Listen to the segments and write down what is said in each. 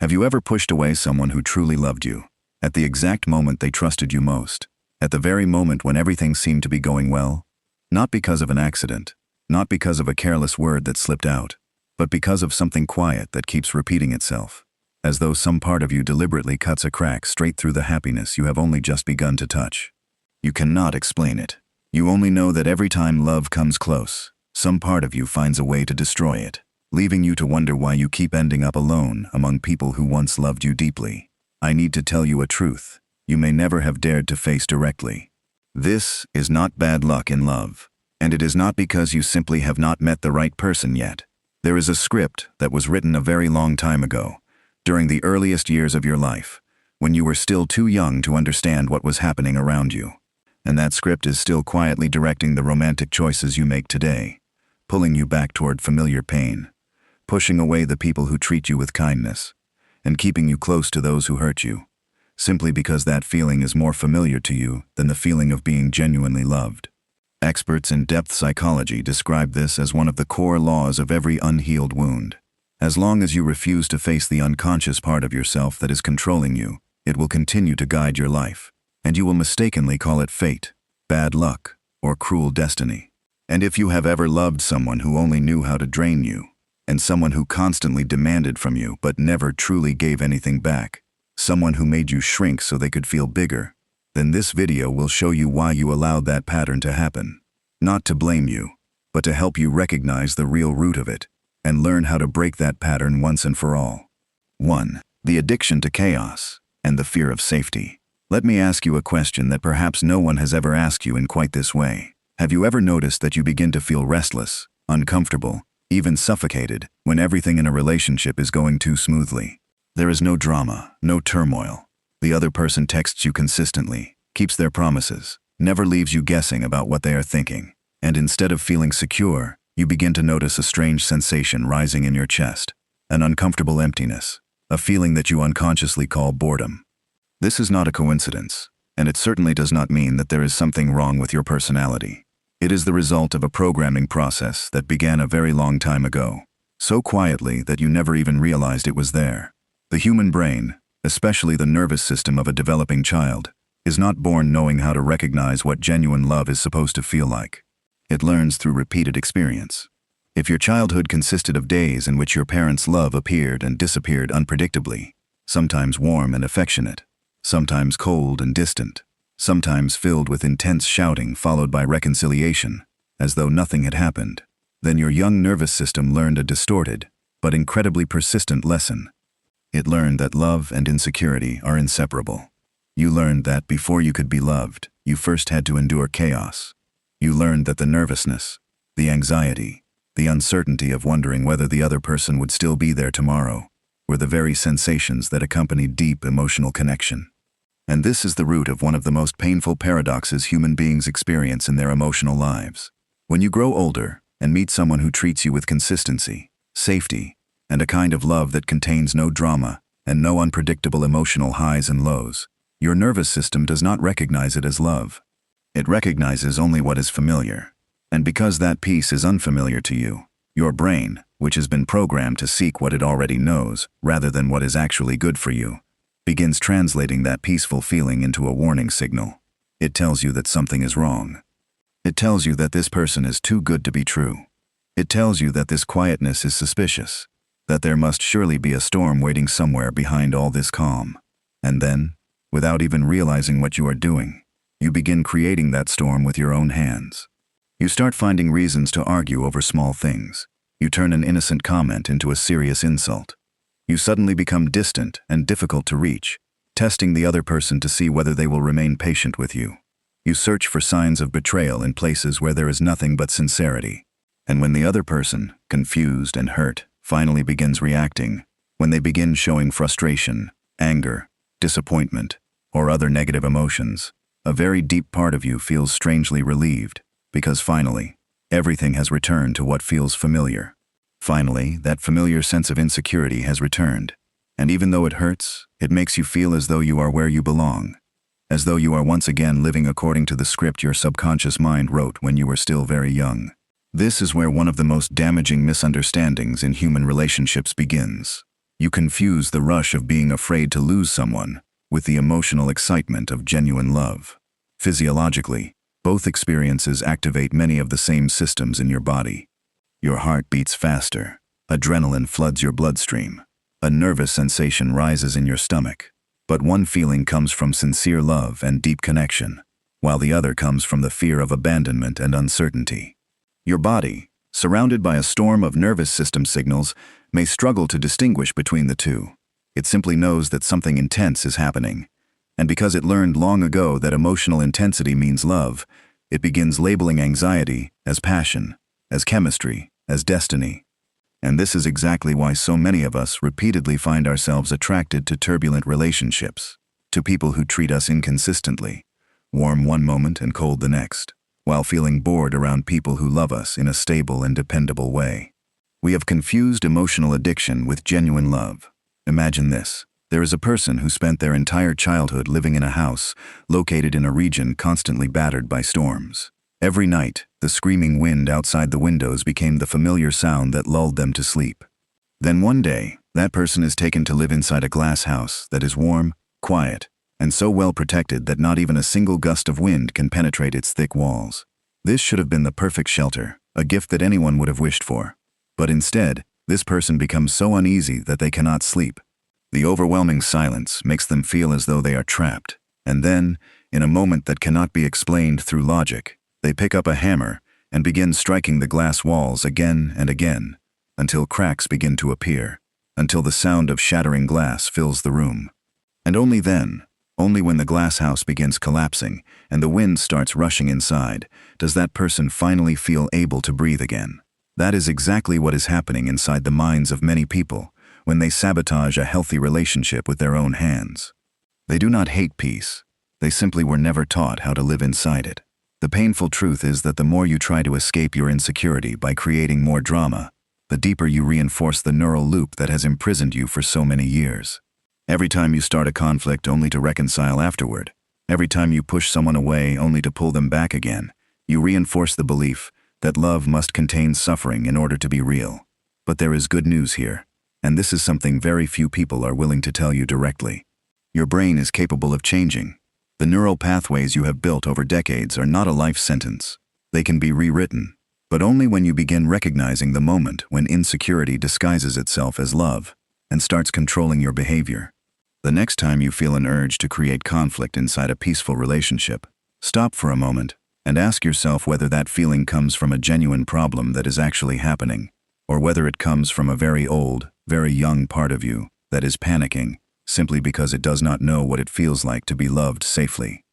Have you ever pushed away someone who truly loved you, at the exact moment they trusted you most, at the very moment when everything seemed to be going well? Not because of an accident, not because of a careless word that slipped out, but because of something quiet that keeps repeating itself, as though some part of you deliberately cuts a crack straight through the happiness you have only just begun to touch. You cannot explain it. You only know that every time love comes close, some part of you finds a way to destroy it, leaving you to wonder why you keep ending up alone among people who once loved you deeply. I need to tell you a truth you may never have dared to face directly. This is not bad luck in love, and it is not because you simply have not met the right person yet. There is a script that was written a very long time ago, during the earliest years of your life, when you were still too young to understand what was happening around you. And that script is still quietly directing the romantic choices you make today, pulling you back toward familiar pain, pushing away the people who treat you with kindness, and keeping you close to those who hurt you, simply because that feeling is more familiar to you than the feeling of being genuinely loved. Experts in depth psychology describe this as one of the core laws of every unhealed wound. As long as you refuse to face the unconscious part of yourself that is controlling you, it will continue to guide your life, and you will mistakenly call it fate, bad luck, or cruel destiny. And if you have ever loved someone who only knew how to drain you, and someone who constantly demanded from you but never truly gave anything back, someone who made you shrink so they could feel bigger, then this video will show you why you allowed that pattern to happen. Not to blame you, but to help you recognize the real root of it, and learn how to break that pattern once and for all. 1. The addiction to chaos and the fear of safety. Let me ask you a question that perhaps no one has ever asked you in quite this way. Have you ever noticed that you begin to feel restless, uncomfortable, even suffocated, when everything in a relationship is going too smoothly? There is no drama, no turmoil. The other person texts you consistently, keeps their promises, never leaves you guessing about what they are thinking. And instead of feeling secure, you begin to notice a strange sensation rising in your chest, an uncomfortable emptiness, a feeling that you unconsciously call boredom. This is not a coincidence, and it certainly does not mean that there is something wrong with your personality. It is the result of a programming process that began a very long time ago, so quietly that you never even realized it was there. The human brain, especially the nervous system of a developing child, is not born knowing how to recognize what genuine love is supposed to feel like. It learns through repeated experience. If your childhood consisted of days in which your parents' love appeared and disappeared unpredictably, sometimes warm and affectionate, sometimes cold and distant, sometimes filled with intense shouting followed by reconciliation, as though nothing had happened, then your young nervous system learned a distorted, but incredibly persistent lesson. It learned that love and insecurity are inseparable. You learned that before you could be loved, you first had to endure chaos. You learned that the nervousness, the anxiety, the uncertainty of wondering whether the other person would still be there tomorrow, were the very sensations that accompanied deep emotional connection. And this is the root of one of the most painful paradoxes human beings experience in their emotional lives. When you grow older and meet someone who treats you with consistency, safety, and a kind of love that contains no drama and no unpredictable emotional highs and lows, your nervous system does not recognize it as love. It recognizes only what is familiar. And because that piece is unfamiliar to you, your brain, which has been programmed to seek what it already knows rather than what is actually good for you, begins translating that peaceful feeling into a warning signal. It tells you that something is wrong. It tells you that this person is too good to be true. It tells you that this quietness is suspicious, that there must surely be a storm waiting somewhere behind all this calm. And then, without even realizing what you are doing, you begin creating that storm with your own hands. You start finding reasons to argue over small things. You turn an innocent comment into a serious insult. You suddenly become distant and difficult to reach, testing the other person to see whether they will remain patient with you. You search for signs of betrayal in places where there is nothing but sincerity. And when the other person, confused and hurt, finally begins reacting, when they begin showing frustration, anger, disappointment, or other negative emotions, a very deep part of you feels strangely relieved, because finally, everything has returned to what feels familiar. Finally, that familiar sense of insecurity has returned, and even though it hurts, it makes you feel as though you are where you belong, as though you are once again living according to the script your subconscious mind wrote when you were still very young. This is where one of the most damaging misunderstandings in human relationships begins. You confuse the rush of being afraid to lose someone with the emotional excitement of genuine love. Physiologically, both experiences activate many of the same systems in your body. Your heart beats faster, adrenaline floods your bloodstream, a nervous sensation rises in your stomach. But one feeling comes from sincere love and deep connection, while the other comes from the fear of abandonment and uncertainty. Your body, surrounded by a storm of nervous system signals, may struggle to distinguish between the two. It simply knows that something intense is happening, and because it learned long ago that emotional intensity means love, it begins labeling anxiety as passion, as chemistry, as destiny. And this is exactly why so many of us repeatedly find ourselves attracted to turbulent relationships, to people who treat us inconsistently, warm one moment and cold the next, while feeling bored around people who love us in a stable and dependable way. We have confused emotional addiction with genuine love. Imagine this. There is a person who spent their entire childhood living in a house located in a region constantly battered by storms. Every night, the screaming wind outside the windows became the familiar sound that lulled them to sleep. Then one day, that person is taken to live inside a glass house that is warm, quiet, and so well protected that not even a single gust of wind can penetrate its thick walls. This should have been the perfect shelter, a gift that anyone would have wished for. But instead, this person becomes so uneasy that they cannot sleep. The overwhelming silence makes them feel as though they are trapped. And then, in a moment that cannot be explained through logic, they pick up a hammer and begin striking the glass walls again and again, until cracks begin to appear, until the sound of shattering glass fills the room. And only then, only when the glass house begins collapsing and the wind starts rushing inside, does that person finally feel able to breathe again. That is exactly what is happening inside the minds of many people when they sabotage a healthy relationship with their own hands. They do not hate peace. They simply were never taught how to live inside it. The painful truth is that the more you try to escape your insecurity by creating more drama, the deeper you reinforce the neural loop that has imprisoned you for so many years. Every time you start a conflict only to reconcile afterward, every time you push someone away only to pull them back again, you reinforce the belief that love must contain suffering in order to be real. But there is good news here, and this is something very few people are willing to tell you directly. Your brain is capable of changing. The neural pathways you have built over decades are not a life sentence. They can be rewritten, but only when you begin recognizing the moment when insecurity disguises itself as love and starts controlling your behavior. The next time you feel an urge to create conflict inside a peaceful relationship, stop for a moment and ask yourself whether that feeling comes from a genuine problem that is actually happening, or whether it comes from a very old, very young part of you that is panicking simply because it does not know what it feels like to be loved safely.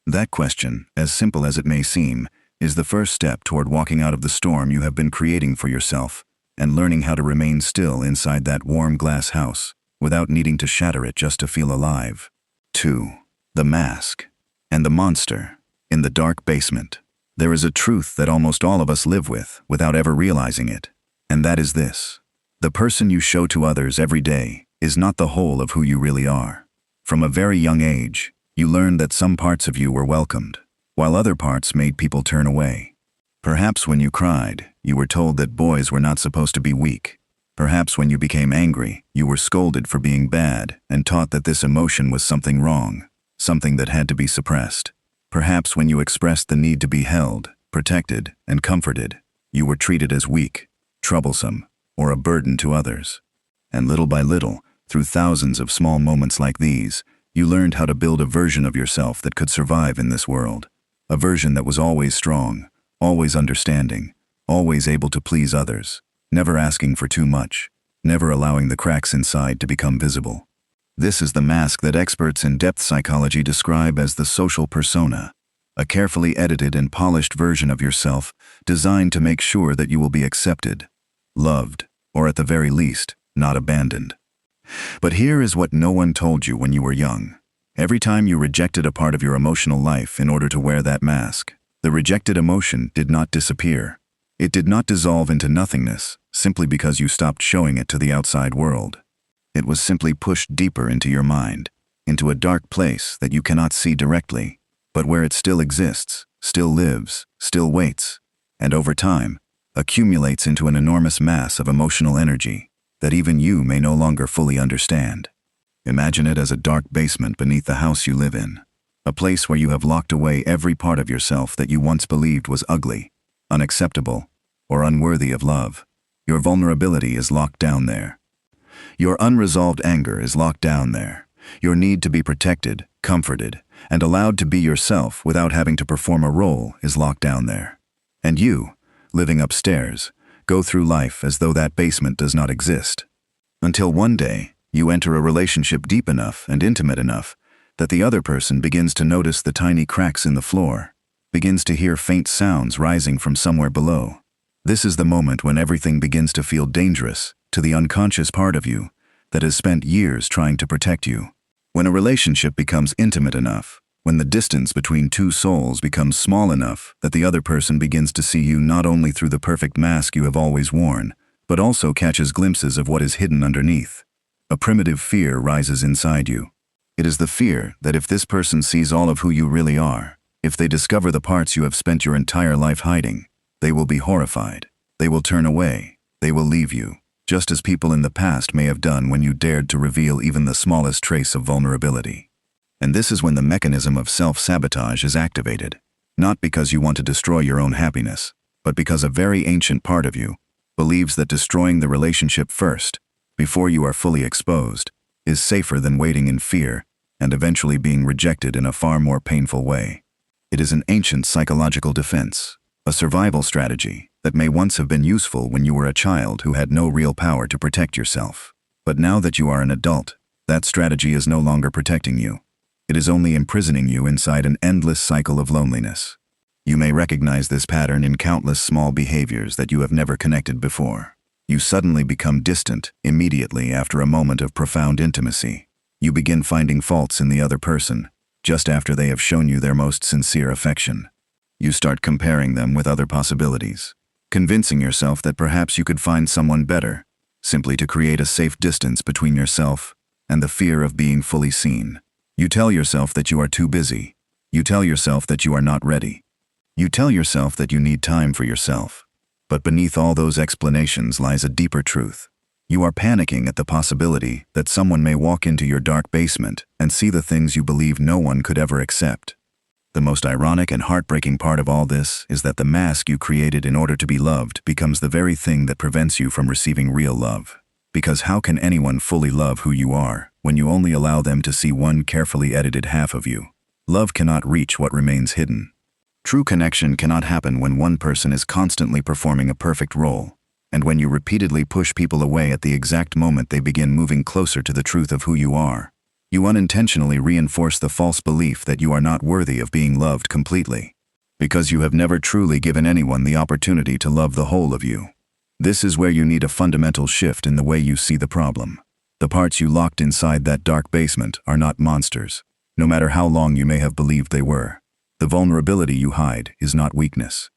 That question, as simple as it may seem, is the first step toward walking out of the storm you have been creating for yourself and learning how to remain still inside that warm glass house without needing to shatter it just to feel alive. 2. The mask and the monster. In the dark basement, there is a truth that almost all of us live with without ever realizing it, and that is this. The person you show to others every day is not the whole of who you really are. From a very young age, you learned that some parts of you were welcomed, while other parts made people turn away. Perhaps when you cried, you were told that boys were not supposed to be weak. Perhaps when you became angry, you were scolded for being bad and taught that this emotion was something wrong, something that had to be suppressed. Perhaps when you expressed the need to be held, protected, and comforted, you were treated as weak, troublesome, or a burden to others. And little by little, through thousands of small moments like these, you learned how to build a version of yourself that could survive in this world. A version that was always strong, always understanding, always able to please others, never asking for too much, never allowing the cracks inside to become visible. This is the mask that experts in depth psychology describe as the social persona, a carefully edited and polished version of yourself designed to make sure that you will be accepted, loved, or at the very least, not abandoned. But here is what no one told you when you were young. Every time you rejected a part of your emotional life in order to wear that mask, the rejected emotion did not disappear. It did not dissolve into nothingness simply because you stopped showing it to the outside world. It was simply pushed deeper into your mind, into a dark place that you cannot see directly, but where it still exists, still lives, still waits, and over time, accumulates into an enormous mass of emotional energy that even you may no longer fully understand. Imagine it as a dark basement beneath the house you live in, a place where you have locked away every part of yourself that you once believed was ugly, unacceptable, or unworthy of love. Your vulnerability is locked down there. Your unresolved anger is locked down there. Your need to be protected, comforted, and allowed to be yourself without having to perform a role is locked down there. And you, living upstairs, go through life as though that basement does not exist. Until one day, you enter a relationship deep enough and intimate enough that the other person begins to notice the tiny cracks in the floor, begins to hear faint sounds rising from somewhere below. This is the moment when everything begins to feel dangerous to the unconscious part of you that has spent years trying to protect you. When a relationship becomes intimate enough, when the distance between two souls becomes small enough that the other person begins to see you not only through the perfect mask you have always worn, but also catches glimpses of what is hidden underneath, a primitive fear rises inside you. It is the fear that if this person sees all of who you really are, if they discover the parts you have spent your entire life hiding, they will be horrified. They will turn away. They will leave you, just as people in the past may have done when you dared to reveal even the smallest trace of vulnerability. And this is when the mechanism of self-sabotage is activated, not because you want to destroy your own happiness, but because a very ancient part of you believes that destroying the relationship first, before you are fully exposed, is safer than waiting in fear and eventually being rejected in a far more painful way. It is an ancient psychological defense, a survival strategy that may once have been useful when you were a child who had no real power to protect yourself. But now that you are an adult, that strategy is no longer protecting you. It is only imprisoning you inside an endless cycle of loneliness. You may recognize this pattern in countless small behaviors that you have never connected before. You suddenly become distant immediately after a moment of profound intimacy. You begin finding faults in the other person, just after they have shown you their most sincere affection. You start comparing them with other possibilities, convincing yourself that perhaps you could find someone better, simply to create a safe distance between yourself and the fear of being fully seen. You tell yourself that you are too busy. You tell yourself that you are not ready. You tell yourself that you need time for yourself. But beneath all those explanations lies a deeper truth. You are panicking at the possibility that someone may walk into your dark basement and see the things you believe no one could ever accept. The most ironic and heartbreaking part of all this is that the mask you created in order to be loved becomes the very thing that prevents you from receiving real love. Because how can anyone fully love who you are when you only allow them to see one carefully edited half of you? Love cannot reach what remains hidden. True connection cannot happen when one person is constantly performing a perfect role, and when you repeatedly push people away at the exact moment they begin moving closer to the truth of who you are. You unintentionally reinforce the false belief that you are not worthy of being loved completely, because you have never truly given anyone the opportunity to love the whole of you. This is where you need a fundamental shift in the way you see the problem. The parts you locked inside that dark basement are not monsters, no matter how long you may have believed they were. The vulnerability you hide is not weakness.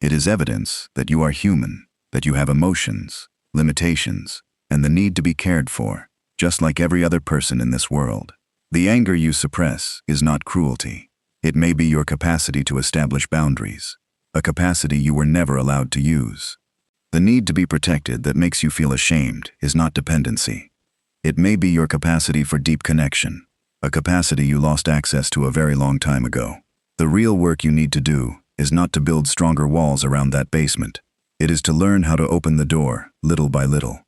It is evidence that you are human, that you have emotions, limitations, and the need to be cared for, just like every other person in this world. The anger you suppress is not cruelty. It may be your capacity to establish boundaries, a capacity you were never allowed to use. The need to be protected that makes you feel ashamed is not dependency. It may be your capacity for deep connection, a capacity you lost access to a very long time ago. The real work you need to do is not to build stronger walls around that basement. It is to learn how to open the door, little by little.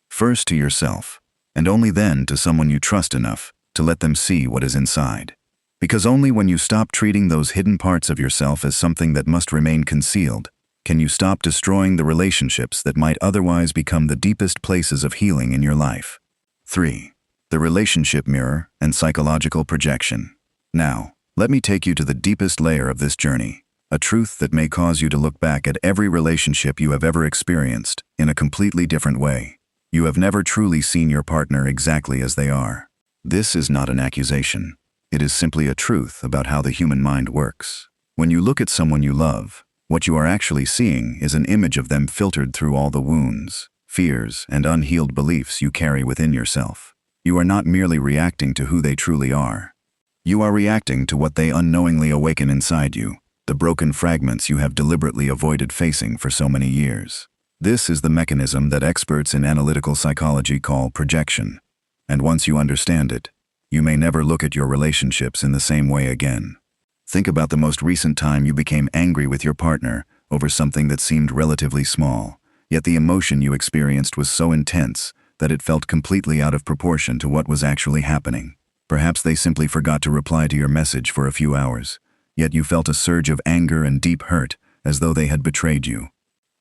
First to yourself, and only then to someone you trust enough to let them see what is inside. Because only when you stop treating those hidden parts of yourself as something that must remain concealed, can you stop destroying the relationships that might otherwise become the deepest places of healing in your life. 3. The relationship mirror and psychological projection. Now, let me take you to the deepest layer of this journey, a truth that may cause you to look back at every relationship you have ever experienced in a completely different way. You have never truly seen your partner exactly as they are. This is not an accusation. It is simply a truth about how the human mind works. When you look at someone you love, what you are actually seeing is an image of them filtered through all the wounds, fears, and unhealed beliefs you carry within yourself. You are not merely reacting to who they truly are. You are reacting to what they unknowingly awaken inside you, the broken fragments you have deliberately avoided facing for so many years. This is the mechanism that experts in analytical psychology call projection. And once you understand it, you may never look at your relationships in the same way again. Think about the most recent time you became angry with your partner over something that seemed relatively small, yet the emotion you experienced was so intense that it felt completely out of proportion to what was actually happening. Perhaps they simply forgot to reply to your message for a few hours, yet you felt a surge of anger and deep hurt as though they had betrayed you.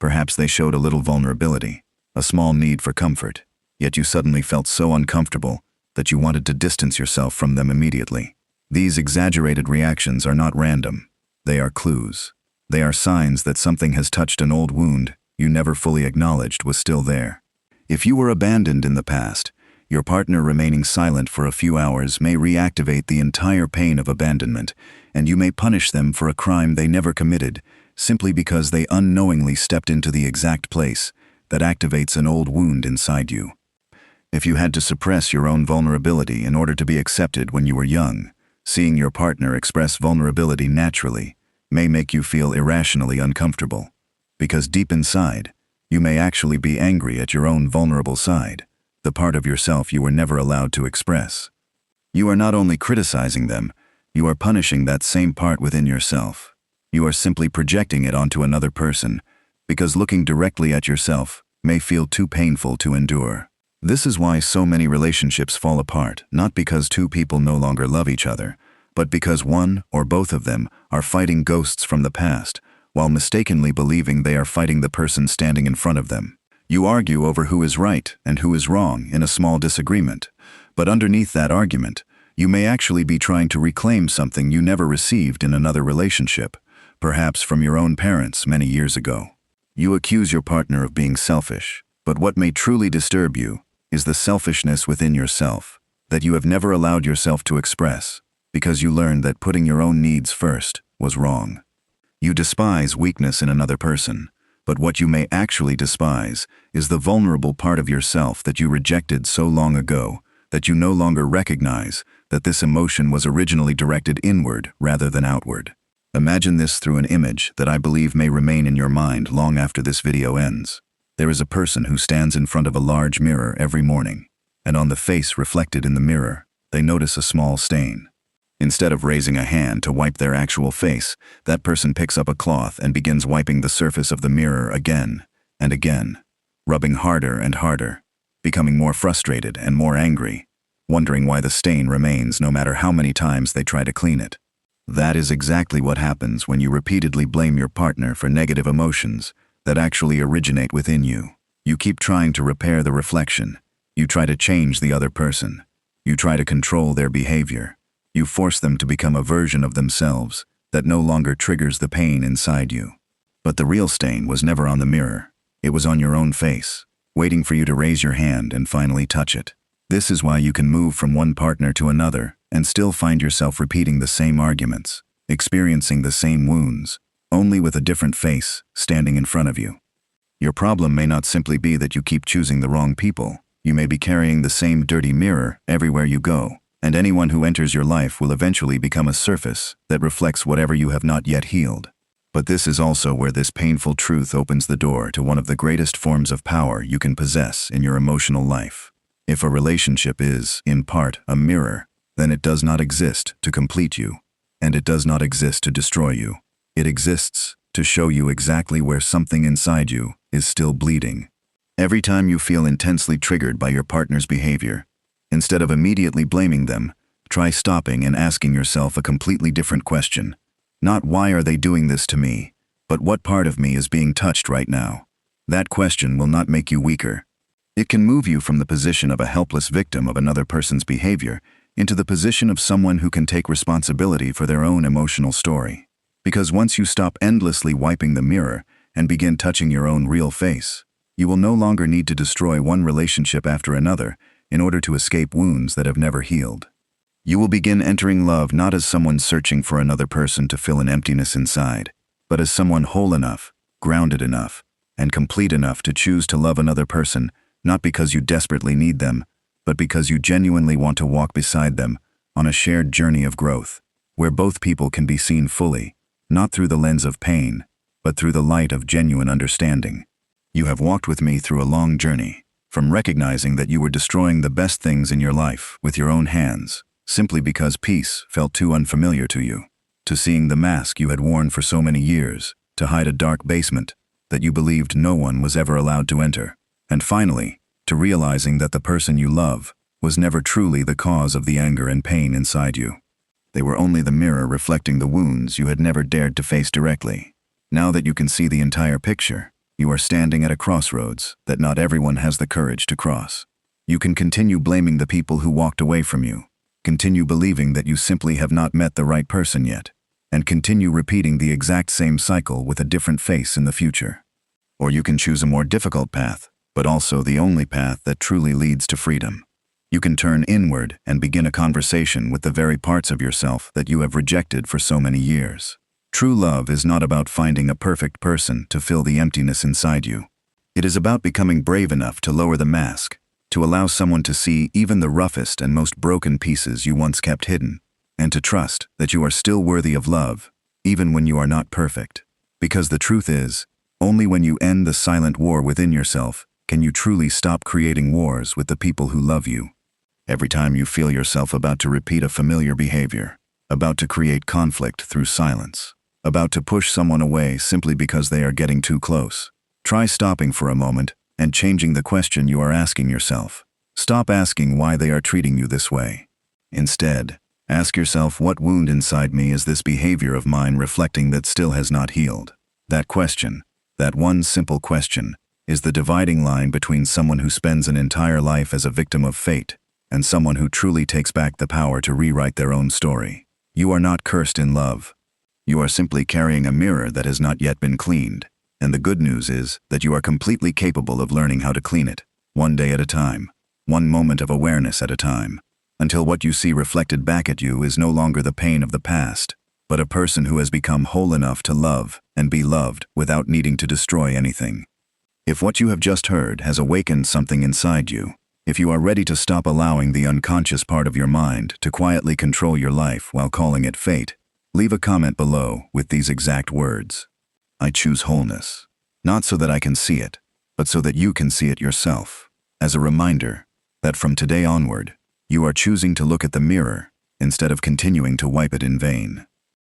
Perhaps they showed a little vulnerability, a small need for comfort, yet you suddenly felt so uncomfortable that you wanted to distance yourself from them immediately. These exaggerated reactions are not random. They are clues. They are signs that something has touched an old wound you never fully acknowledged was still there. If you were abandoned in the past, your partner remaining silent for a few hours may reactivate the entire pain of abandonment, and you may punish them for a crime they never committed, simply because they unknowingly stepped into the exact place that activates an old wound inside you. If you had to suppress your own vulnerability in order to be accepted when you were young, seeing your partner express vulnerability naturally may make you feel irrationally uncomfortable, because deep inside, you may actually be angry at your own vulnerable side, the part of yourself you were never allowed to express. You are not only criticizing them, you are punishing that same part within yourself. You are simply projecting it onto another person, because looking directly at yourself may feel too painful to endure. This is why so many relationships fall apart, not because two people no longer love each other, but because one or both of them are fighting ghosts from the past, while mistakenly believing they are fighting the person standing in front of them. You argue over who is right and who is wrong in a small disagreement, but underneath that argument, you may actually be trying to reclaim something you never received in another relationship, perhaps from your own parents many years ago. You accuse your partner of being selfish, but what may truly disturb you is the selfishness within yourself that you have never allowed yourself to express, because you learned that putting your own needs first was wrong. You despise weakness in another person, but what you may actually despise is the vulnerable part of yourself that you rejected so long ago that you no longer recognize that this emotion was originally directed inward rather than outward. Imagine this through an image that I believe may remain in your mind long after this video ends. There is a person who stands in front of a large mirror every morning, and on the face reflected in the mirror, they notice a small stain. Instead of raising a hand to wipe their actual face, that person picks up a cloth and begins wiping the surface of the mirror again and again, rubbing harder and harder, becoming more frustrated and more angry, wondering why the stain remains no matter how many times they try to clean it. That is exactly what happens when you repeatedly blame your partner for negative emotions that actually originate within you. You keep trying to repair the reflection. You try to change the other person. You try to control their behavior. You force them to become a version of themselves that no longer triggers the pain inside you. But the real stain was never on the mirror. It was on your own face, waiting for you to raise your hand and finally touch it. This is why you can move from one partner to another and still find yourself repeating the same arguments, experiencing the same wounds, only with a different face standing in front of you. Your problem may not simply be that you keep choosing the wrong people. You may be carrying the same dirty mirror everywhere you go, and anyone who enters your life will eventually become a surface that reflects whatever you have not yet healed. But this is also where this painful truth opens the door to one of the greatest forms of power you can possess in your emotional life. If a relationship is, in part, a mirror, then it does not exist to complete you, and it does not exist to destroy you. It exists to show you exactly where something inside you is still bleeding. Every time you feel intensely triggered by your partner's behavior, instead of immediately blaming them, try stopping and asking yourself a completely different question. Not why are they doing this to me, but what part of me is being touched right now? That question will not make you weaker. It can move you from the position of a helpless victim of another person's behavior into the position of someone who can take responsibility for their own emotional story. Because once you stop endlessly wiping the mirror and begin touching your own real face, you will no longer need to destroy one relationship after another in order to escape wounds that have never healed. You will begin entering love not as someone searching for another person to fill an emptiness inside, but as someone whole enough, grounded enough, and complete enough to choose to love another person, not because you desperately need them, but because you genuinely want to walk beside them on a shared journey of growth, where both people can be seen fully, not through the lens of pain, but through the light of genuine understanding. You have walked with me through a long journey, from recognizing that you were destroying the best things in your life with your own hands, simply because peace felt too unfamiliar to you, to seeing the mask you had worn for so many years to hide a dark basement that you believed no one was ever allowed to enter, and finally, to realizing that the person you love was never truly the cause of the anger and pain inside you. They were only the mirror reflecting the wounds you had never dared to face directly. Now that you can see the entire picture, you are standing at a crossroads that not everyone has the courage to cross. You can continue blaming the people who walked away from you, continue believing that you simply have not met the right person yet, and continue repeating the exact same cycle with a different face in the future. Or you can choose a more difficult path, but also the only path that truly leads to freedom. You can turn inward and begin a conversation with the very parts of yourself that you have rejected for so many years. True love is not about finding a perfect person to fill the emptiness inside you. It is about becoming brave enough to lower the mask, to allow someone to see even the roughest and most broken pieces you once kept hidden, and to trust that you are still worthy of love, even when you are not perfect. Because the truth is, only when you end the silent war within yourself can you truly stop creating wars with the people who love you. Every time you feel yourself about to repeat a familiar behavior, about to create conflict through silence, about to push someone away simply because they are getting too close, try stopping for a moment and changing the question you are asking yourself. Stop asking why they are treating you this way. Instead, ask yourself, what wound inside me is this behavior of mine reflecting that still has not healed? That question, that one simple question, is the dividing line between someone who spends an entire life as a victim of fate and someone who truly takes back the power to rewrite their own story. You are not cursed in love. You are simply carrying a mirror that has not yet been cleaned, and the good news is that you are completely capable of learning how to clean it, one day at a time, one moment of awareness at a time, until what you see reflected back at you is no longer the pain of the past, but a person who has become whole enough to love and be loved without needing to destroy anything. If what you have just heard has awakened something inside you, if you are ready to stop allowing the unconscious part of your mind to quietly control your life while calling it fate, leave a comment below with these exact words: I choose wholeness, not so that I can see it, but so that you can see it yourself, as a reminder that from today onward, you are choosing to look at the mirror instead of continuing to wipe it in vain.